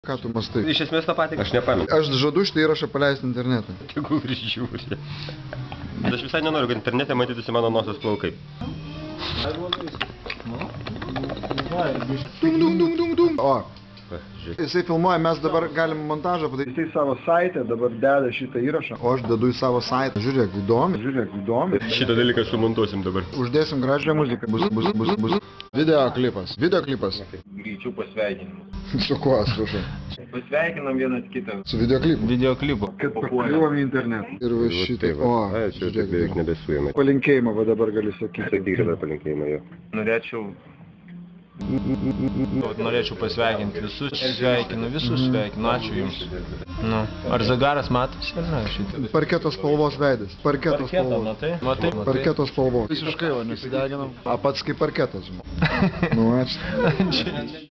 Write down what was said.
Ką tu mastai? Iš esmės tą patį, aš nepamenu. Aš žadu šitą įrašą paleisti internetą. Tegul ir žiūri. Bet aš visai nenoriu, kad internete matytųsi mano nosios plaukai. Dum. O. Jisai filmuoja, mes dabar galim montažą padaryti. Jisai savo saitę dabar deda šitą įrašą. O aš dedu į savo saitę. Žiūrėk, įdomi. Šitą dalyką sumontuosim dabar. Uždėsim gražią muziką. Bus. Videoklipas. Greičiau pasveikinimus. Su kuo, atsiprašau? Pasveikinam vienas kitą. Su videoklipu. Videoklipu. Kad pakliuvom į internetą. Ir va šitą. O, žiūrėk, beveik nebesujame. Palinkėjimą va dabar gali sakyti. Sakyk tada palinkėjimą jo. Norėčiau pasveikinti visus, sveikinu, ačiū jums. Nu, ar zagaras matosi, ar ne šitą? Parketos spalvos veidas. Parketos spalvos. Matai? Parketos spalvos. Visiškai, va, nesideginam. A pats kaip parketas, žinau. Nu, ačiū.